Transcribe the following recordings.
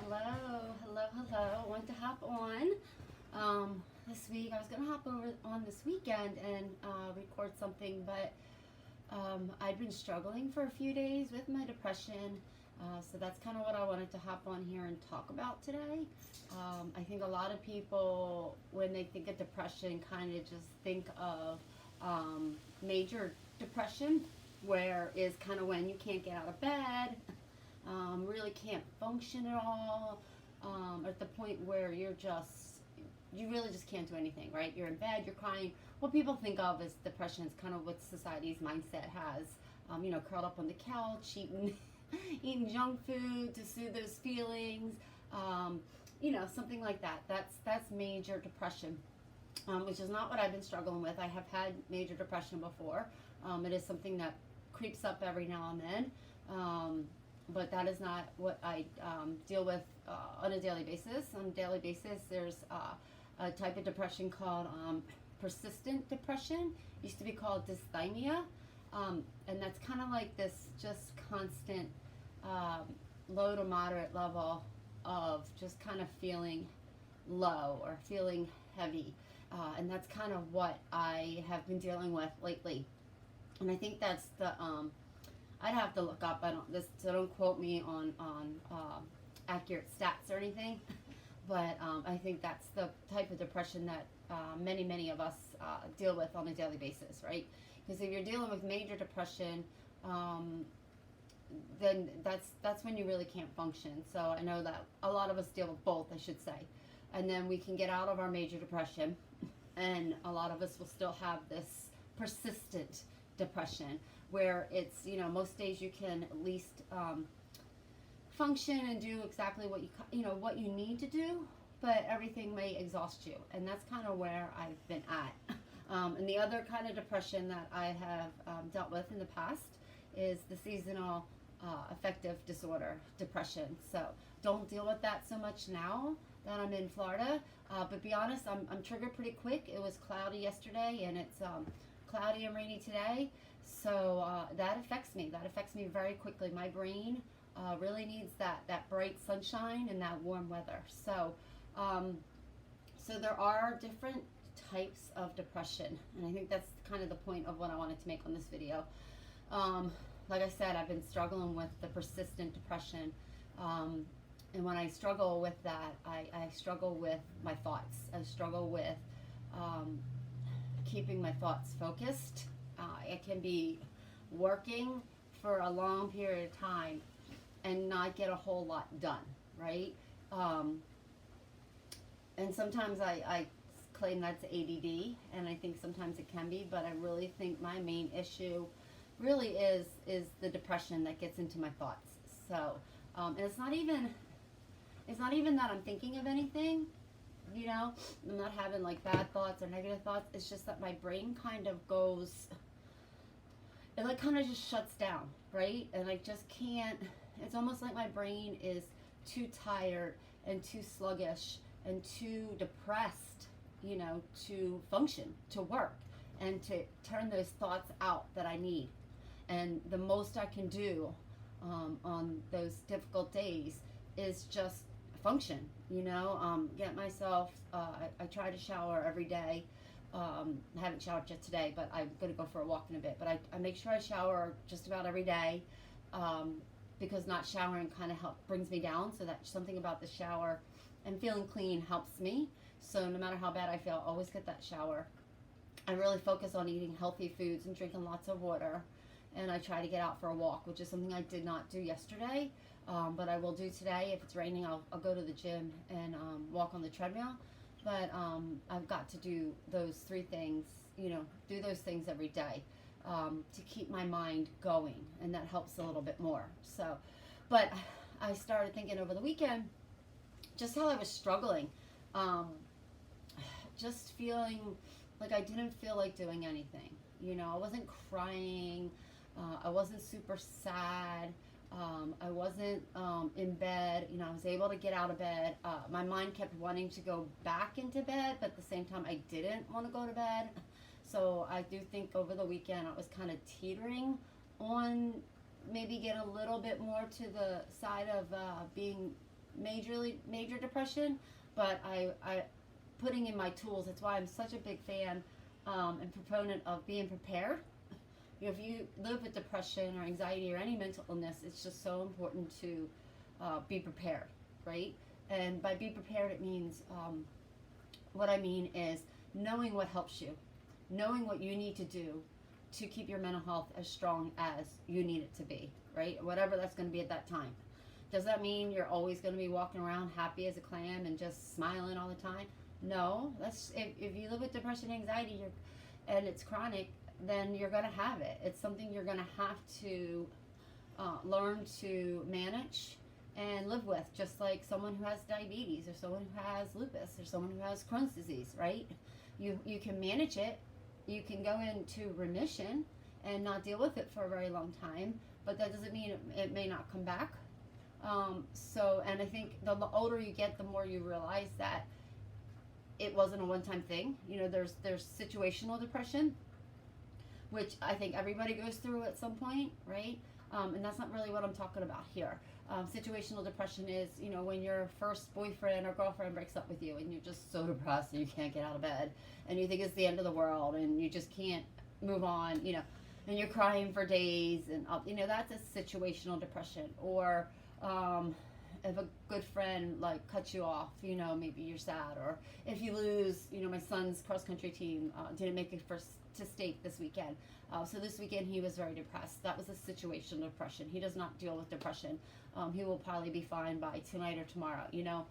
Hello. I wanted to hop on this week. I was going to hop over on this weekend and record something, but I'd been struggling for a few days with my depression. So that's kind of what I wanted to hop on here and talk about today. I think a lot of people, when they think of depression, kind of just think of major depression, where is kind of when you can't get out of bed, really can't function at all, at the point where you really just can't do anything, right? You're in bed, you're crying. What people think of as depression is kind of what society's mindset has. Curled up on the couch, eating junk food to soothe those feelings, something like that. That's major depression, which is not what I've been struggling with. I have had major depression before. It is something that creeps up every now and then. But that is not what I deal with on a daily basis. On a daily basis, there's a type of depression called persistent depression. It used to be called dysthymia. And that's kind of like this just constant low to moderate level of just kind of feeling low or feeling heavy. And that's kind of what I have been dealing with lately. And I think that's the I'd have to look up. So don't quote me on accurate stats or anything. But I think that's the type of depression that many of us deal with on a daily basis, right? Because if you're dealing with major depression, then that's when you really can't function. So I know that a lot of us deal with both, I should say. And then we can get out of our major depression, and a lot of us will still have this persistent depression, where it's, most days you can at least function and do exactly what you need to do, but everything may exhaust you, and that's kind of where I've been at. And the other kind of depression that I have dealt with in the past is the seasonal affective disorder depression. So don't deal with that so much now that I'm in Florida, but be honest, I'm triggered pretty quick. It was cloudy yesterday, and it's cloudy and rainy today. So that affects me. That affects me very quickly. My brain really needs that bright sunshine and that warm weather. So there are different types of depression, and I think that's kind of the point of what I wanted to make on this video. Like I said, I've been struggling with the persistent depression, and when I struggle with that, I struggle with my thoughts. I struggle with keeping my thoughts focused. It can be working for a long period of time and not get a whole lot done, right? And sometimes I claim that's ADD, and I think sometimes it can be, but I really think my main issue really is the depression that gets into my thoughts. So, and it's not even that I'm thinking of anything. I'm not having like bad thoughts or negative thoughts. It's just that my brain kind of goes, it like kind of just shuts down, right? And I just can't, it's almost like my brain is too tired and too sluggish and too depressed, to function, to work, and to turn those thoughts out that I need. And the most I can do on those difficult days is just function, get myself, I try to shower every day. I haven't showered yet today, but I'm going to go for a walk in a bit. But I make sure I shower just about every day, because not showering kind of brings me down. So that's something about the shower and feeling clean helps me. So no matter how bad I feel, I always get that shower. I really focus on eating healthy foods and drinking lots of water. And I try to get out for a walk, which is something I did not do yesterday. But I will do today. If it's raining, I'll go to the gym and walk on the treadmill. But I've got to do those three things, do those things every day to keep my mind going. And that helps a little bit more. So, but I started thinking over the weekend just how I was struggling. Just feeling like I didn't feel like doing anything. I wasn't crying. I wasn't super sad. I wasn't in bed. I was able to get out of bed. My mind kept wanting to go back into bed, but at the same time, I didn't want to go to bed. So I do think over the weekend, I was kind of teetering on maybe get a little bit more to the side of being major depression, but I putting in my tools. That's why I'm such a big fan and proponent of being prepared. You know, if you live with depression or anxiety or any mental illness, it's just so important to be prepared, right? And by be prepared, it means what I mean is knowing what helps you, knowing what you need to do to keep your mental health as strong as you need it to be, right? Whatever that's going to be at that time. Does that mean you're always going to be walking around happy as a clam and just smiling all the time? No. That's if you live with depression, anxiety, and it's chronic, then you're going to have it. It's something you're going to have to learn to manage and live with, just like someone who has diabetes or someone who has lupus or someone who has Crohn's disease, right? You can manage it. You can go into remission and not deal with it for a very long time, but that doesn't mean it may not come back. And I think the older you get, the more you realize that it wasn't a one-time thing. You know, there's situational depression, which I think everybody goes through at some point, right? And that's not really what I'm talking about here. Situational depression is, you know, when your first boyfriend or girlfriend breaks up with you and you're just so depressed and you can't get out of bed and you think it's the end of the world and you just can't move on, you know, and you're crying for days and, you know, that's a situational depression. Or if a good friend like cuts you off, you know, maybe you're sad. Or if you lose, you know, my son's cross country team didn't make it to state this weekend. So this weekend he was very depressed. That was a situational depression. He does not deal with depression. He will probably be fine by tonight or tomorrow. You know,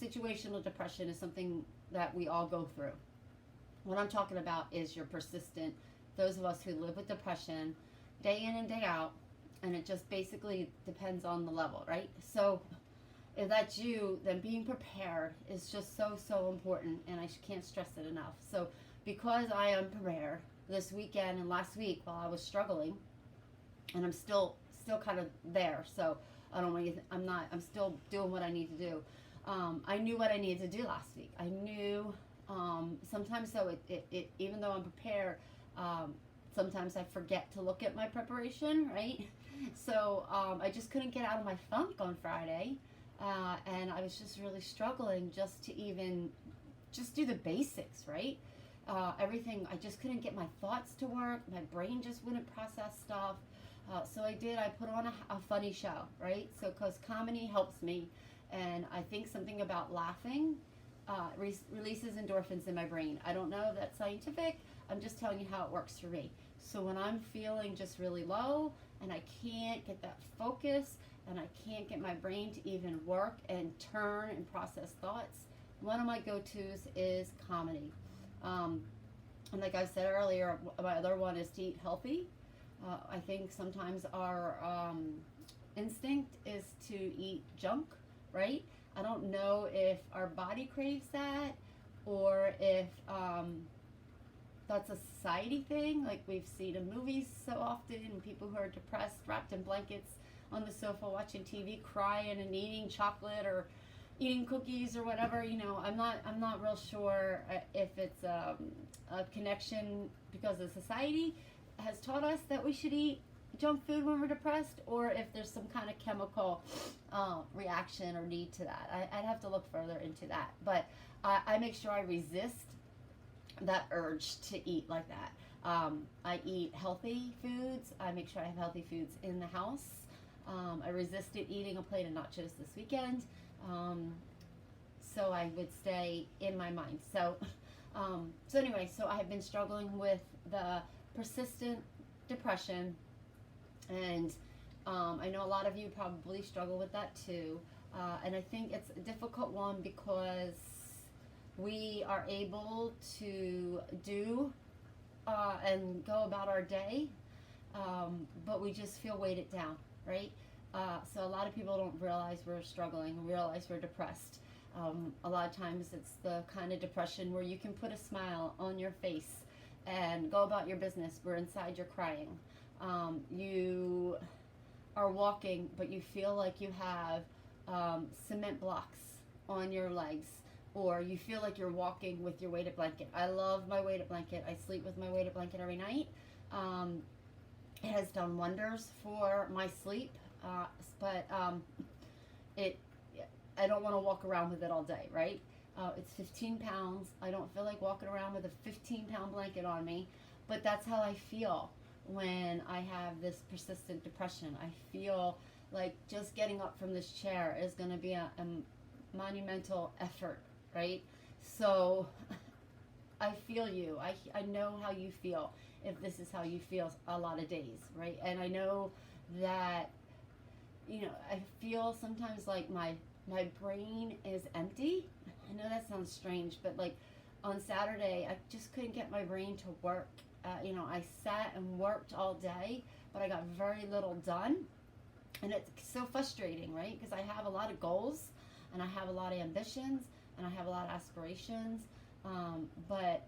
situational depression is something that we all go through. What I'm talking about is your persistent, those of us who live with depression day in and day out, and it just basically depends on the level, right? So if that's you, then being prepared is just so important, and I can't stress it enough. So because I am prepared this weekend and last week while I was struggling, and I'm still kind of there, so I don't want you I'm still doing what I need to do. I knew what I needed to do last week. I knew sometimes, so it even though I'm prepared, sometimes I forget to look at my preparation, right? So I just couldn't get out of my funk on Friday, and I was just really struggling just to even just do the basics, right? Everything, I just couldn't get my thoughts to work. My brain just wouldn't process stuff. So I put on a funny show, right? So because comedy helps me, and I think something about laughing releases endorphins in my brain. I don't know if that's scientific. I'm just telling you how it works for me. So when I'm feeling just really low and I can't get that focus and I can't get my brain to even work and turn and process thoughts, one of my go-tos is comedy. And like I said earlier, my other one is to eat healthy. I think sometimes our instinct is to eat junk, right? I don't know if our body craves that or if that's a society thing, like we've seen in movies so often, people who are depressed, wrapped in blankets on the sofa watching TV, crying and eating chocolate or eating cookies or whatever. You know, I'm not real sure if it's a connection because the society has taught us that we should eat junk food when we're depressed, or if there's some kind of chemical reaction or need to that. I'd have to look further into that, but I make sure I resist that urge to eat like that. I eat healthy foods. I make sure I have healthy foods in the house. I resisted eating a plate of nachos this weekend, so I would stay in my mind. So anyway, so I have been struggling with the persistent depression, and I know a lot of you probably struggle with that too. And I think it's a difficult one because we are able to do and go about our day, but we just feel weighted down, right? So a lot of people don't realize we're struggling, realize we're depressed. A lot of times it's the kind of depression where you can put a smile on your face and go about your business, where inside you're crying. You are walking, but you feel like you have cement blocks on your legs, or you feel like you're walking with your weighted blanket. I love my weighted blanket. I sleep with my weighted blanket every night. It has done wonders for my sleep, but I don't want to walk around with it all day, right? It's 15 pounds. I don't feel like walking around with a 15-pound blanket on me, but that's how I feel when I have this persistent depression. I feel like just getting up from this chair is going to be a monumental effort, right? So I feel you. I know how you feel if this is how you feel a lot of days, right? And I know that, you know, I feel sometimes like my brain is empty. I know that sounds strange, but like on Saturday, I just couldn't get my brain to work. You know, I sat and worked all day, but I got very little done. And it's so frustrating, right? Because I have a lot of goals and I have a lot of ambitions and I have a lot of aspirations. But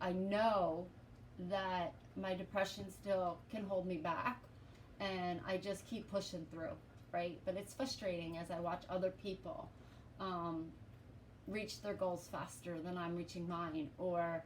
I know that my depression still can hold me back, and I just keep pushing through, right? But it's frustrating as I watch other people reach their goals faster than I'm reaching mine, or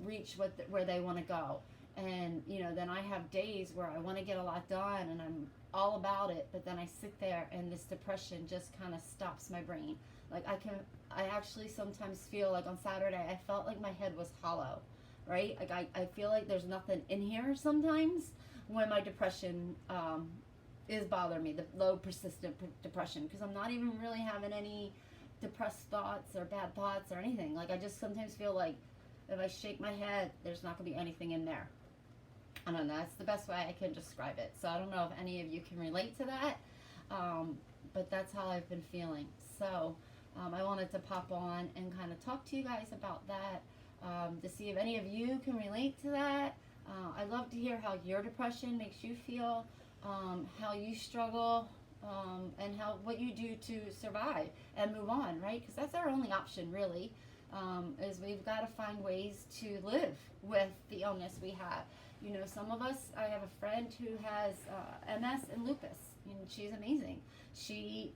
reach where they want to go. And, you know, then I have days where I want to get a lot done and I'm all about it, but then I sit there and this depression just kind of stops my brain. Like I actually sometimes feel like on Saturday, I felt like my head was hollow, right? Like I feel like there's nothing in here sometimes when my depression is bothering me, the low persistent depression, because I'm not even really having any depressed thoughts or bad thoughts or anything. Like I just sometimes feel like if I shake my head, there's not going to be anything in there. I don't know. That's the best way I can describe it. So I don't know if any of you can relate to that, but that's how I've been feeling. So I wanted to pop on and kind of talk to you guys about that, to see if any of you can relate to that. I'd love to hear how your depression makes you feel, how you struggle, and what you do to survive and move on, right? Because that's our only option, really, is we've got to find ways to live with the illness we have. You know, some of us, I have a friend who has MS and lupus, and she's amazing. She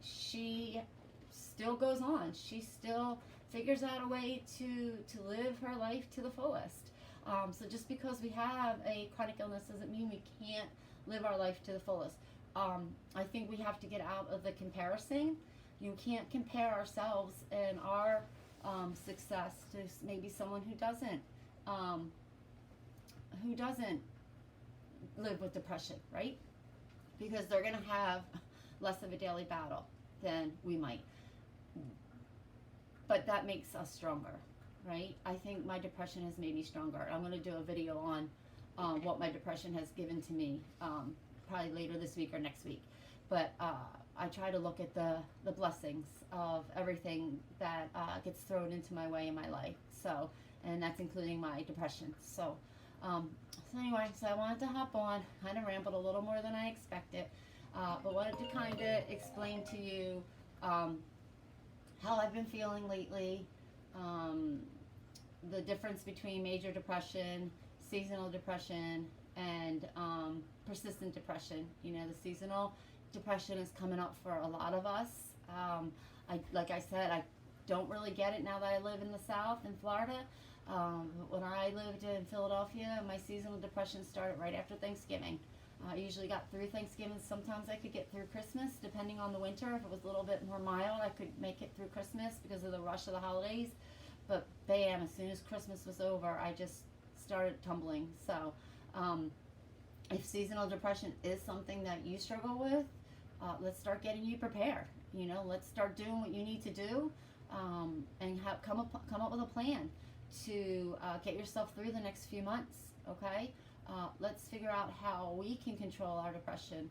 still goes on. She still figures out a way to live her life to the fullest. So just because we have a chronic illness doesn't mean we can't live our life to the fullest. I think we have to get out of the comparison. You can't compare ourselves and our success to maybe someone who doesn't live with depression, right? Because they're going to have less of a daily battle than we might. But that makes us stronger, right? I think my depression has made me stronger. I'm going to do a video on what my depression has given to me, probably later this week or next week. But I try to look at the blessings of everything that gets thrown into my way in my life. So, and that's including my depression. So anyway, so I wanted to hop on, kind of rambled a little more than I expected, but wanted to kind of explain to you how I've been feeling lately, the difference between major depression, seasonal depression, and persistent depression. You know, the seasonal depression is coming up for a lot of us. Like I said, I don't really get it now that I live in the South in Florida. When I lived in Philadelphia, my seasonal depression started right after Thanksgiving. I usually got through Thanksgiving. Sometimes I could get through Christmas, depending on the winter. If it was a little bit more mild, I could make it through Christmas because of the rush of the holidays. But bam, as soon as Christmas was over, I just started tumbling. So if seasonal depression is something that you struggle with, let's start getting you prepared. You know, let's start doing what you need to do, and come up with a plan to get yourself through the next few months, okay? Let's figure out how we can control our depression,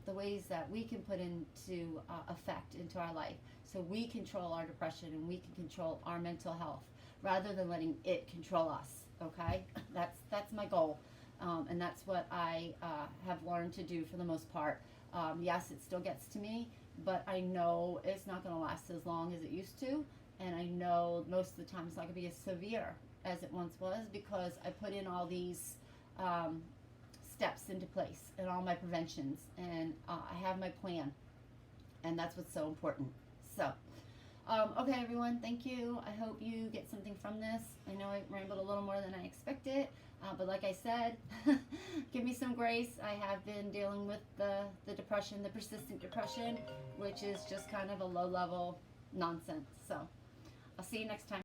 the ways that we can put into effect into our life, so we control our depression and we can control our mental health rather than letting it control us, okay? That's my goal, and that's what I have learned to do for the most part. Yes, it still gets to me, but I know it's not going to last as long as it used to. And I know most of the time it's not going to be as severe as it once was, because I put in all these steps into place and all my preventions, and I have my plan, and that's what's so important. So, okay, everyone, thank you. I hope you get something from this. I know I rambled a little more than I expected. But like I said, give me some grace. I have been dealing with the depression, the persistent depression, which is just kind of a low level nonsense. So I'll see you next time.